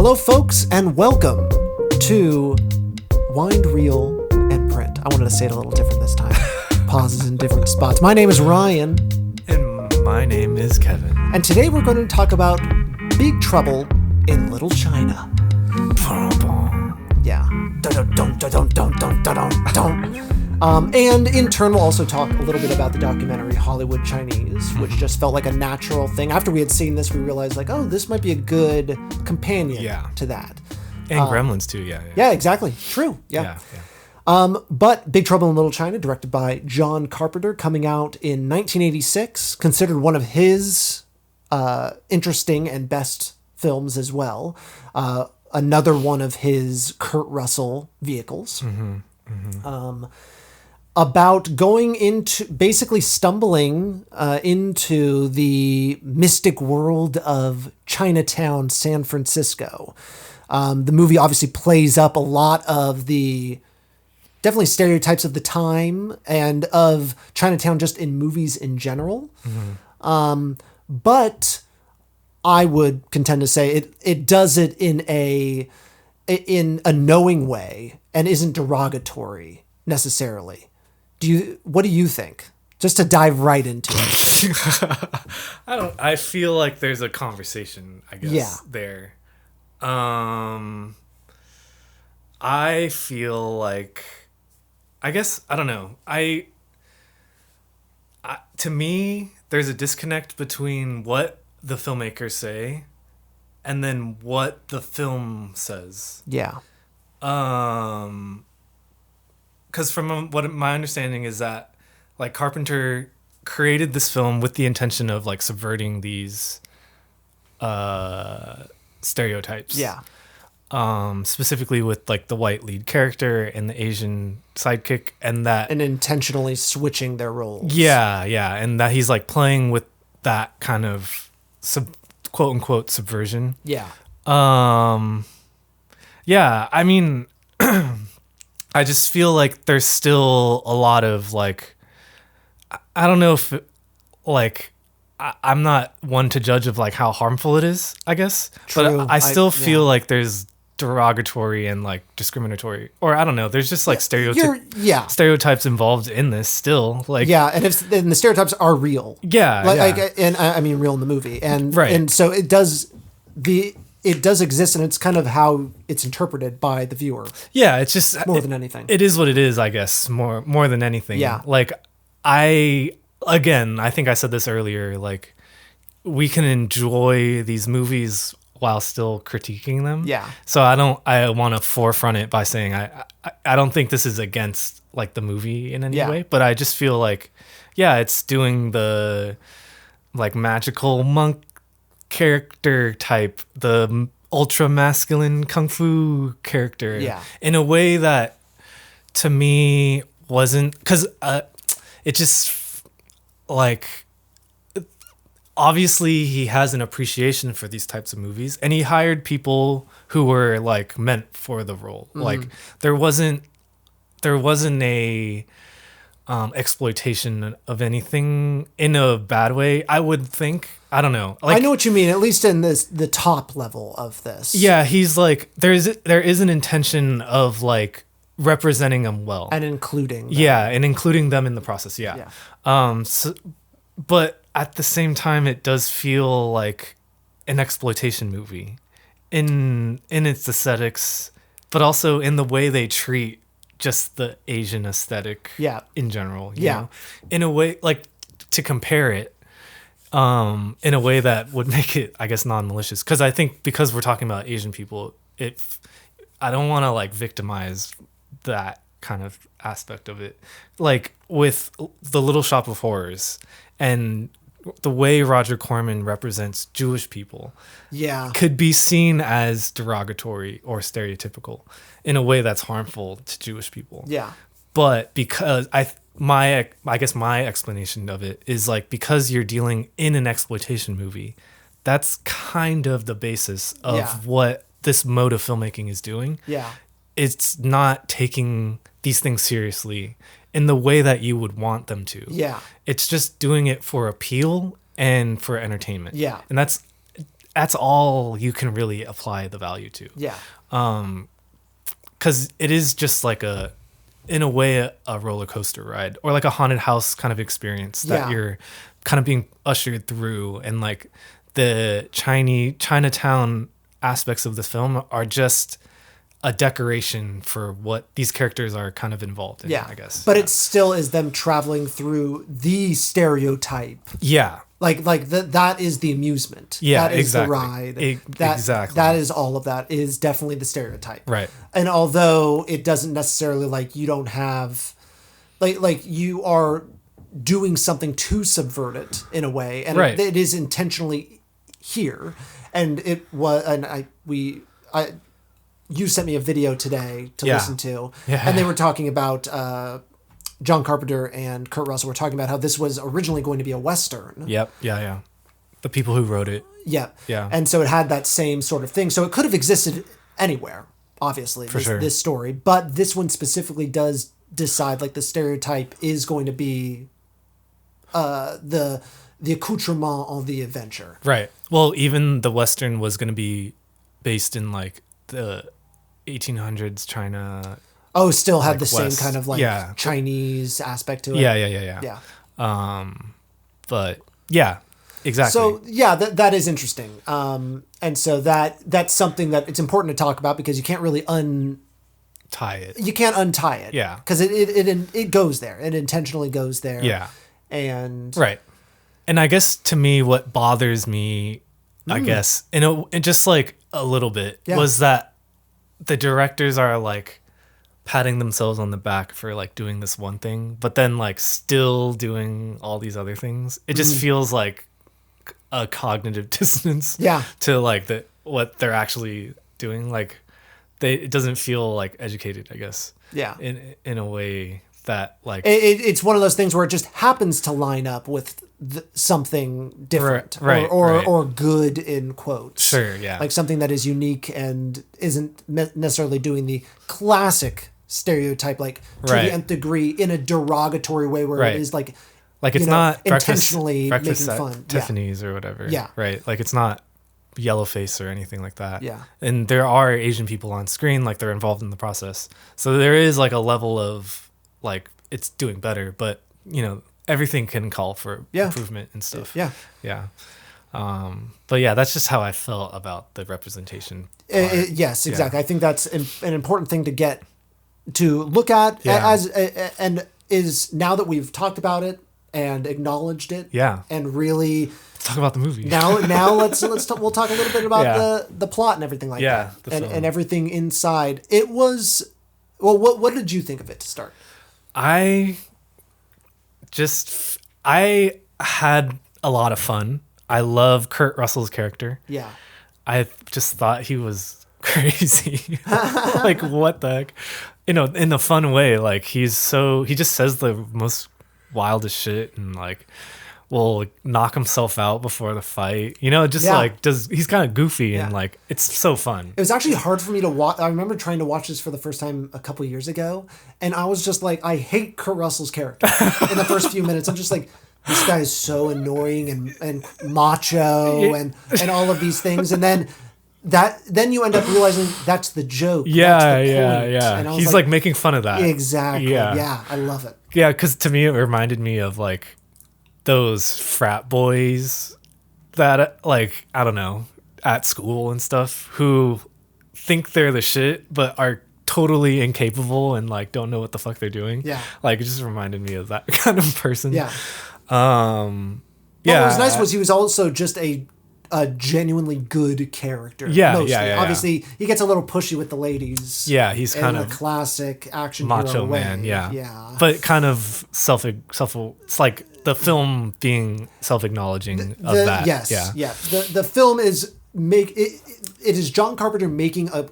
Hello, folks, and welcome to Wind, Reel, and Print. I wanted to say it a little different this time. Pauses in different spots. My name is Ryan. And my name is Kevin. And today we're going to talk about Big Trouble in Little China. Yeah. And in turn, we'll also talk a little bit about the documentary Hollywood Chinese, which just felt like a natural thing. After we had seen this, we realized, like, oh, this might be a good companion to that. And Gremlins, too, yeah. Yeah, exactly. True. Yeah. But Big Trouble in Little China, directed by John Carpenter, coming out in 1986, considered one of his interesting and best films as well. Another one of his Kurt Russell vehicles. About going into, basically stumbling into the mystic world of Chinatown, San Francisco. The movie obviously plays up a lot of the definitely stereotypes of the time and of Chinatown just in movies in general. But I would contend to say it does it in a knowing way and isn't derogatory necessarily. What do you think? Just to dive right into it. I feel like there's a conversation, I guess, there. I feel like, I guess, I don't know. To me, there's a disconnect between what the filmmakers say and then what the film says. Yeah. Because from what my understanding is that, like, Carpenter created this film with the intention of, like, subverting these stereotypes. Yeah. Specifically with, like, the white lead character and the Asian sidekick, and intentionally switching their roles. Yeah, and that he's, like, playing with that kind of quote unquote subversion. Yeah. Yeah, I mean, I just feel like there's still a lot of, like, I don't know if, like, I'm not one to judge of, like, how harmful it is, I guess. True. But I still feel like there's derogatory and, like, discriminatory, or I don't know, there's just, like, stereotypes involved in this still. Like, yeah, and the stereotypes are real. Yeah. Like, and I mean real in the movie. And right. And so it does exist, and it's kind of how it's interpreted by the viewer. Yeah, it's just more than anything. It is what it is, I guess, more than anything. Yeah. Like, I think I said this earlier, like, we can enjoy these movies while still critiquing them. Yeah. So I want to forefront it by saying I don't think this is against, like, the movie in any way, but I just feel like, it's doing the, like, magical monk character type, the ultra masculine kung fu character, in a way that to me wasn't, because it just, like, obviously he has an appreciation for these types of movies, and he hired people who were, like, meant for the role. Like, there wasn't a exploitation of anything in a bad way, I would think. I don't know. Like, I know what you mean, at least in the top level of this. Yeah, he's like, there is an intention of, like, representing them well and including them. Yeah, and including them in the process. Yeah. But at the same time, it does feel like an exploitation movie in its aesthetics, but also in the way they treat just the Asian aesthetic in general. You know? In a way, like, to compare it in a way that would make it, I guess, non-malicious. Because I think because we're talking about Asian people, I don't want to, like, victimize that kind of aspect of it. Like, with The Little Shop of Horrors and the way Roger Corman represents Jewish people could be seen as derogatory or stereotypical in a way that's harmful to Jewish people. Yeah. But because I guess my explanation of it is, like, because you're dealing in an exploitation movie, that's kind of the basis of what this mode of filmmaking is doing. Yeah. It's not taking these things seriously in the way that you would want them to. Yeah. It's just doing it for appeal and for entertainment. Yeah. And that's that's all you can really apply the value to. Yeah. Because it is just like in a way, a roller coaster ride, or like a haunted house kind of experience that you're kind of being ushered through. And like the Chinatown aspects of the film are just a decoration for what these characters are kind of involved in, I guess. But it still is them traveling through the stereotype. Yeah. Like that is the amusement. Yeah, that is exactly. the ride. Exactly. That is all of that is definitely the stereotype. Right. And although it doesn't necessarily like you don't have like you are doing something to subvert it in a way, and it is intentionally here. And it was, and you sent me a video today to listen to, and they were talking about John Carpenter and Kurt Russell were talking about how this was originally going to be a Western. Yep. Yeah. The people who wrote it. Yeah. Yeah. And so it had that same sort of thing. So it could have existed anywhere, obviously, this story. But this one specifically does decide like the stereotype is going to be the accoutrement of the adventure. Right. Well, even the Western was going to be based in like the 1800s China. Oh, still had like the same West. kind of like Chinese aspect to it. Yeah. But yeah, exactly. So yeah, that is interesting. And so that's something that it's important to talk about because you can't really tie it. You can't untie it. Yeah. Because it goes there. It intentionally goes there. Yeah. And right. And I guess to me, what bothers me, I guess, and just like a little bit, was that the directors are like patting themselves on the back for like doing this one thing, but then like still doing all these other things. It just feels like a cognitive dissonance. Yeah. To like what they're actually doing. Like it doesn't feel like educated, I guess. Yeah. In a way that like it's one of those things where it just happens to line up with something different or good in quotes. Sure, yeah. Like something that is unique and isn't necessarily doing the classic stereotype like to the nth degree in a derogatory way where it is like it's not intentionally breakfast making at fun. Tiffany's or whatever. Yeah. Right. Like it's not yellowface or anything like that. Yeah. And there are Asian people on screen, like they're involved in the process. So there is like a level of like it's doing better, but you know, everything can call for improvement and stuff. Yeah. Yeah. But yeah, that's just how I felt about the representation. Yes, exactly. I think that's an important thing to get to look at and is now that we've talked about it and acknowledged it. Yeah. And really let's talk about the movie. Now we'll talk a little bit about the plot and everything like that. And everything inside. It was what did you think of it to start? I had a lot of fun. I love Kurt Russell's character. Yeah. I just thought he was crazy. Like, what the heck? You know, in a fun way. Like, he just says the most wildest shit and, like, will knock himself out before the fight. You know, just he's kind of goofy and, like, it's so fun. It was actually hard for me to watch. I remember trying to watch this for the first time a couple of years ago, and I was just like, I hate Kurt Russell's character in the first few minutes. I'm just like, this guy is so annoying and macho and all of these things. And then you end up realizing that's the joke. Yeah. And he's like making fun of that. Exactly. Yeah. I love it. Yeah. Cause to me, it reminded me of like those frat boys that like, I don't know, at school and stuff who think they're the shit, but are totally incapable and like don't know what the fuck they're doing. Yeah. Like it just reminded me of that kind of person. Yeah. What was nice was he was also just a genuinely good character. Yeah, mostly. yeah. Obviously, he gets a little pushy with the ladies. Yeah, he's kind in of a classic action macho hero way. man. Yeah, yeah. But kind of self. It's like the film being self-acknowledging of that. Yes. Yeah. The film is it is John Carpenter making a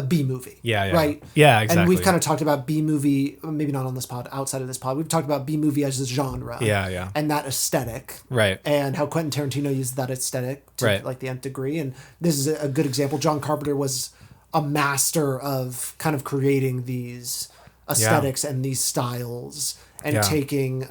B movie. Yeah. Right. Yeah, exactly. And we've kind of talked about B movie, maybe not on this pod, outside of this pod. We've talked about B movie as a genre. Yeah. And that aesthetic. Right. And how Quentin Tarantino used that aesthetic to like the nth degree. And this is a good example. John Carpenter was a master of kind of creating these aesthetics and these styles and taking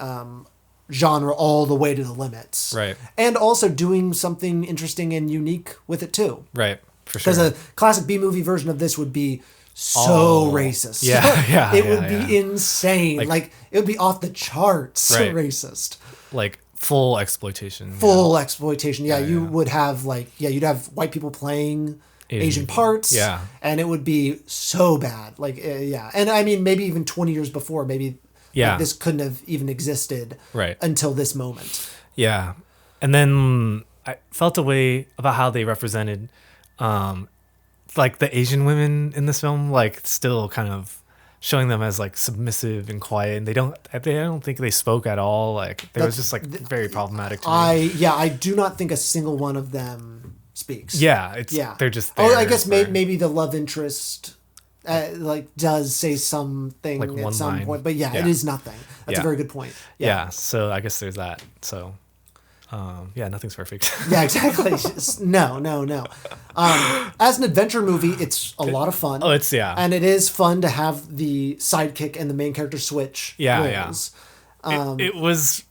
genre all the way to the limits. Right. And also doing something interesting and unique with it too. Right. For sure. Because a classic B-movie version of this would be so racist. Yeah. It would be insane. Like, it would be off the charts racist. Like full exploitation. Full exploitation. Yeah, you would have you'd have white people playing Asian parts. Yeah. And it would be so bad. Like, And I mean, maybe even 20 years before, maybe this couldn't have even existed until this moment. Yeah. And then I felt a way about how they represented like the Asian women in this film, like still kind of showing them as like submissive and quiet, and I don't think they spoke at all. Like they was just like very problematic to me. I do not think a single one of them speaks. They're just there, I guess maybe the love interest like does say something like at some point, but it is nothing. That's a very good point. So I guess there's that. So nothing's perfect. Yeah, exactly. No. As an adventure movie, it's a lot of fun. Oh, it's and it is fun to have the sidekick and the main character switch roles. It was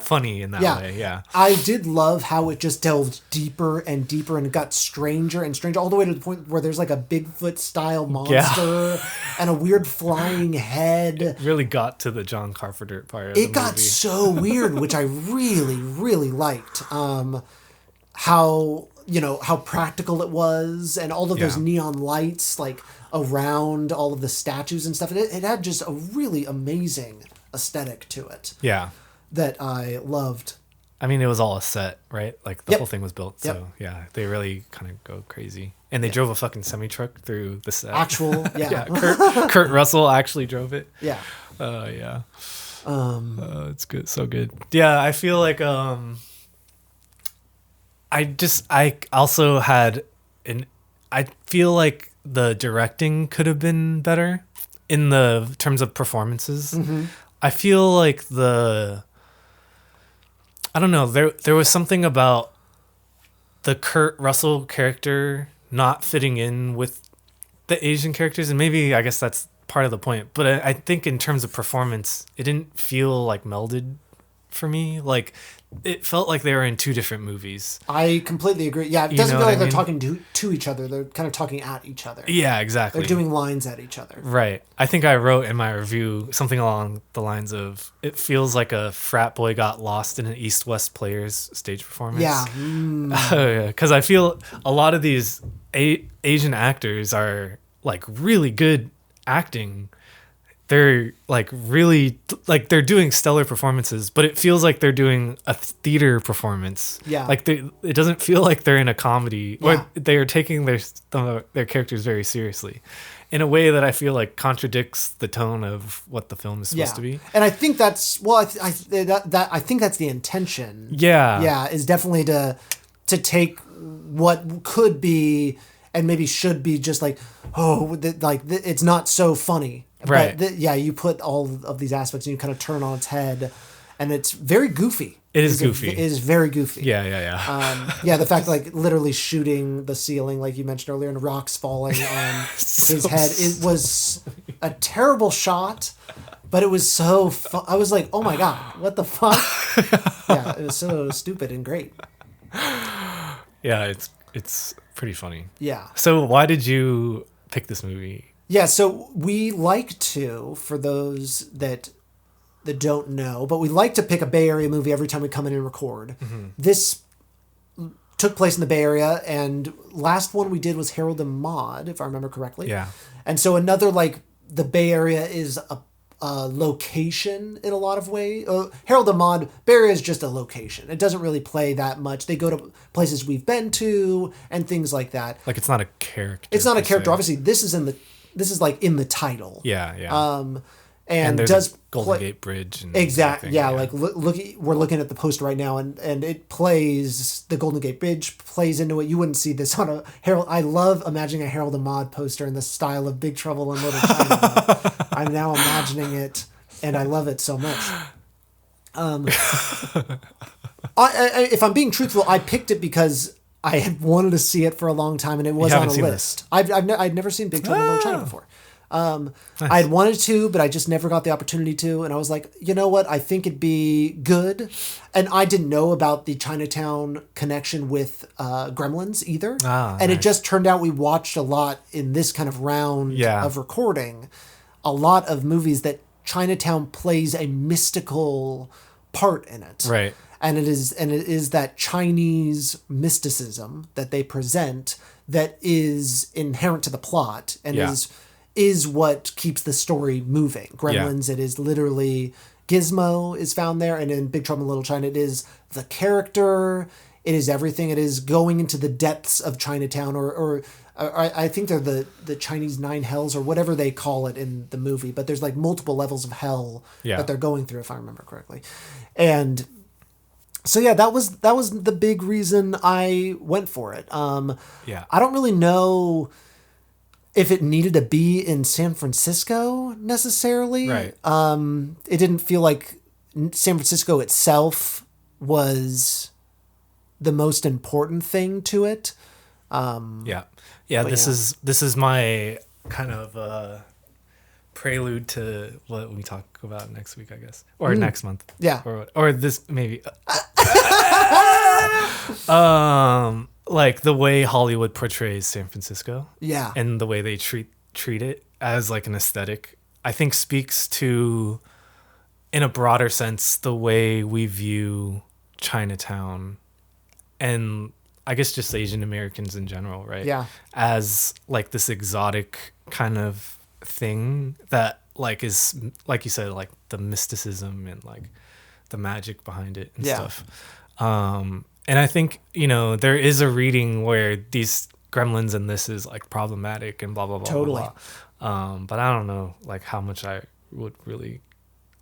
funny in that way. Yeah, I did love how it just delved deeper and deeper and got stranger and stranger, all the way to the point where there's like a Bigfoot style monster and a weird flying head. It really got to the John Carpenter part of the movie. It got so weird, which I really, really liked. How practical it was, and all of those neon lights like around all of the statues and stuff. It had just a really amazing aesthetic to it. Yeah. That I loved. I mean, it was all a set, right? Like the whole thing was built. So they really kind of go crazy. And they drove a fucking semi-truck through the set. Kurt Russell actually drove it. Yeah. It's good. So good. Yeah. I feel like, I also had I feel like the directing could have been better in the terms of performances. Mm-hmm. I feel like I don't know, there was something about the Kurt Russell character not fitting in with the Asian characters, and maybe I guess that's part of the point, but I think in terms of performance, it didn't feel like melded for me. Like it felt like they were in two different movies. I completely agree. Yeah, it doesn't feel like they're talking to each other. They're kind of talking at each other. Yeah, exactly. They're doing lines at each other. Right. I think I wrote in my review something along the lines of, it feels like a frat boy got lost in an East-West Players stage performance. Yeah. Because I feel a lot of these Asian actors are like really good acting. They're like really, like they're doing stellar performances, but it feels like they're doing a theater performance. Yeah. Like it doesn't feel like they're in a comedy, or they are taking their characters very seriously in a way that I feel like contradicts the tone of what the film is supposed to be. And I think that's, I think that's the intention. Yeah. Yeah. Is definitely to take what could be and maybe should be just like, it's not so funny. Right. But you put all of these aspects and you kind of turn on its head, and it's very goofy. It is goofy. It is very goofy. Yeah. The fact like literally shooting the ceiling, like you mentioned earlier, and rocks falling on his head. It was a terrible shot, but it was so fun. I was like, oh my God, what the fuck? It was so stupid and great. Yeah, it's pretty funny. Yeah. So why did you pick this movie? Yeah, so we like to, for those that don't know, but we like to pick a Bay Area movie every time we come in and record. Mm-hmm. This took place in the Bay Area, and last one we did was Harold and Maude, if I remember correctly. Yeah. And so another, like, the Bay Area is a location in a lot of ways. Harold and Maude, Bay Area is just a location. It doesn't really play that much. They go to places we've been to and things like that. Like, it's not a character. It's not a character. Obviously, this is like in the title. Yeah. And there's does a Golden Gate Bridge. And exactly. Yeah. Like we're looking at the poster right now, and it plays, the Golden Gate Bridge plays into it. You wouldn't see this on a Harold. I love imagining a Harold and Maude poster in the style of Big Trouble in Little China. I'm now imagining it, and I love it so much. If I'm being truthful, I picked it because I had wanted to see it for a long time, and it was on a list. I'd never seen Big Trouble in Little China before. Nice. I had wanted to, but I just never got the opportunity to. And I was like, you know what? I think it'd be good. And I didn't know about the Chinatown connection with Gremlins either. And it just turned out we watched a lot in this kind of round of recording, a lot of movies that Chinatown plays a mystical part in it. Right. And it is that Chinese mysticism that they present that is inherent to the plot and is what keeps the story moving. Gremlins, it is literally Gizmo is found there, and in Big Trouble in Little China, it is the character, it is everything. It is going into the depths of Chinatown, or I think they're the Chinese nine hells or whatever they call it in the movie, but there's like multiple levels of hell that they're going through, if I remember correctly. And so that was the big reason I went for it. I don't really know if it needed to be in San Francisco necessarily. Right. It didn't feel like San Francisco itself was the most important thing to it. This is my kind of prelude to what we talk about next week, I guess, or next month. Yeah. Or this maybe. Like the way Hollywood portrays San Francisco. Yeah. And the way they treat it as like an aesthetic, I think speaks to, in a broader sense, the way we view Chinatown and I guess just Asian Americans in general, right? Yeah. As like this exotic kind of thing that like is, like you said, like the mysticism and like the magic behind it and stuff. And I think, there is a reading where these gremlins and this is like problematic and blah, blah, blah, totally. blah, blah. But I don't know like how much I would really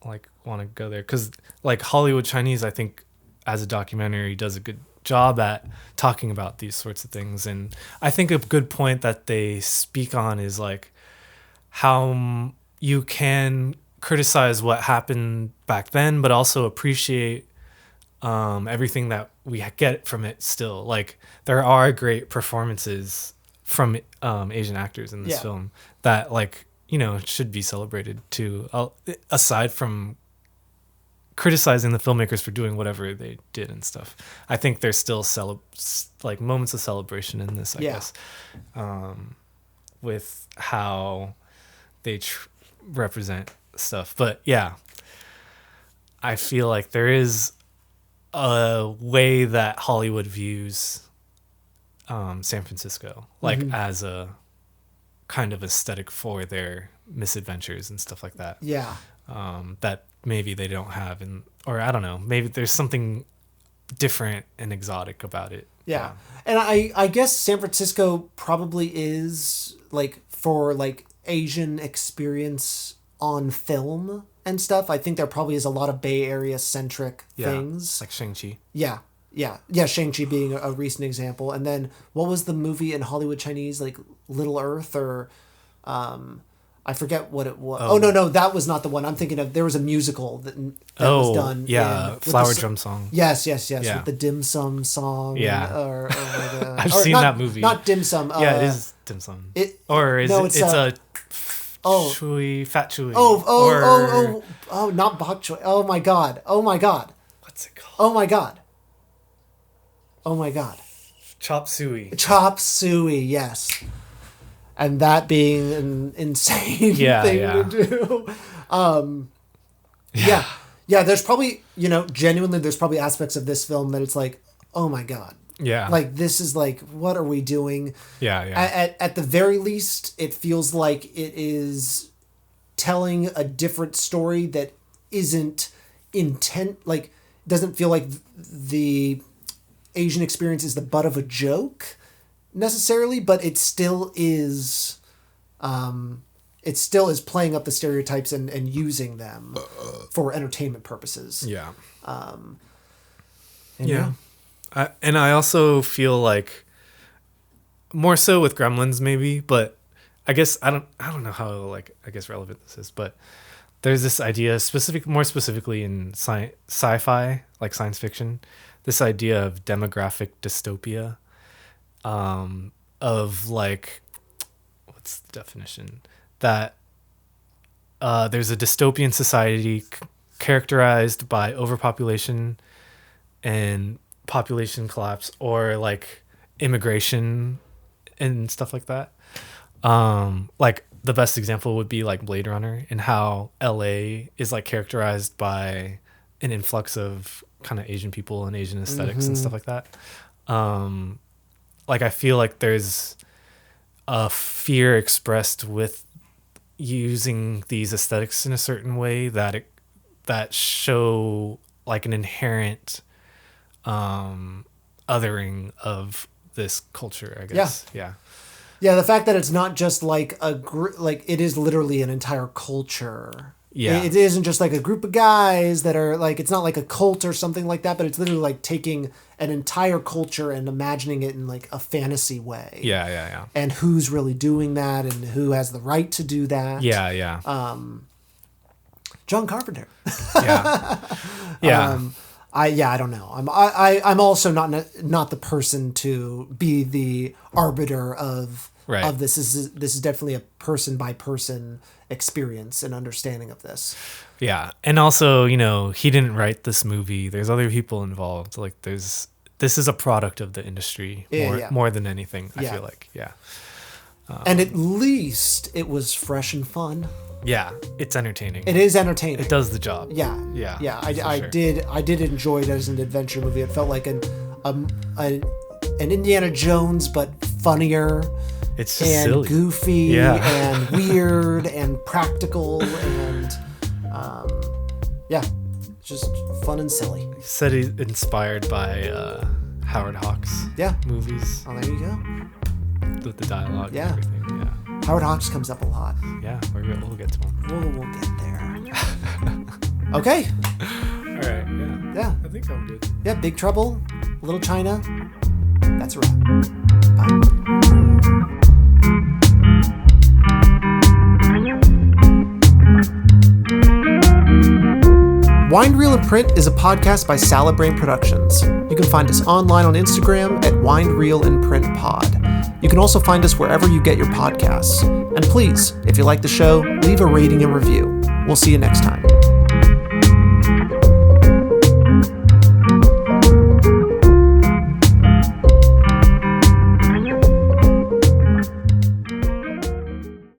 like want to go there. 'Cause like Hollywood Chinese, I think as a documentary does a good job at talking about these sorts of things. And I think a good point that they speak on is like how you can criticize what happened back then, but also appreciate everything that we get from it still. Like there are great performances from Asian actors in this film that like, should be celebrated too, aside from criticizing the filmmakers for doing whatever they did and stuff. I think there's still like moments of celebration in this, I guess, with how they represent stuff. But yeah, I feel like there is a way that Hollywood views San Francisco, like as a kind of aesthetic for their misadventures and stuff like that. Yeah. That maybe they don't have, or I don't know, maybe there's something different and exotic about it. Yeah. And I guess San Francisco probably is like for like Asian experience on film and stuff. I think there probably is a lot of Bay Area centric things. Like Shang-Chi. Yeah. Shang-Chi being a recent example. And then what was the movie in Hollywood Chinese, like Little Earth or I forget what it was. Oh, no, that was not the one. I'm thinking of, there was a musical that was done. Yeah, Flower Drum Song. Yes. With the dim sum song. Yeah. Or I've seen that movie. Not dim sum. Yeah, it is dim sum. It's a fat chewy. Not bok choy. Oh my god. What's it called? Oh my god. Chop suey. Chop suey, yes. And that being an insane thing to do. There's probably, genuinely there's probably aspects of this film that it's like, oh my god. Yeah. Like, this is like, what are we doing? Yeah. At the very least, it feels like it is telling a different story that isn't doesn't feel like the Asian experience is the butt of a joke necessarily, but it still is playing up the stereotypes and using them for entertainment purposes. Yeah. Yeah. I also feel like more so with Gremlins maybe, but I guess I don't know how relevant this is, but there's this idea more specifically in sci-fi, like science fiction, this idea of demographic dystopia, of like, what's the definition? that there's a dystopian society characterized by overpopulation and population collapse, or like immigration and stuff like that. Like the best example would be like Blade Runner, and how LA is like characterized by an influx of kind of Asian people and Asian aesthetics and stuff like that. Like I feel like there's a fear expressed with using these aesthetics in a certain way that show like an inherent othering of this culture, I guess. Yeah, the fact that it's not just like like it is literally an entire culture. Yeah. It isn't just like a group of guys that are like, it's not like a cult or something like that, but it's literally like taking an entire culture and imagining it in like a fantasy way. Yeah. And who's really doing that and who has the right to do that. Yeah. John Carpenter. Yeah. I don't know. I'm also not the person to be the arbiter of this. This is definitely a person by person experience and understanding of this. Yeah. And also, you know, he didn't write this movie. There's other people involved. Like this is a product of the industry more than anything, I feel like. Yeah. And at least it was fresh and fun. Yeah, it's entertaining. It is entertaining. It does the job. Yeah. I did enjoy it as an adventure movie. It felt like an Indiana Jones, but funnier. It's just and silly. Goofy and weird and practical and just fun and silly. He said he's inspired by Howard Hawks movies. Oh, there you go. With the dialogue and everything. Yeah. Howard Hawks comes up a lot. Yeah, we'll get to him. We'll get there. Okay. All right. Yeah. I think I'm good. Yeah. Big Trouble, Little China. That's a wrap. Bye. Wind Reel and Print is a podcast by Salad Brain Productions. You can find us online on Instagram at Wind Reel and Print Pod. You can also find us wherever you get your podcasts. And please, if you like the show, leave a rating and review. We'll see you next time.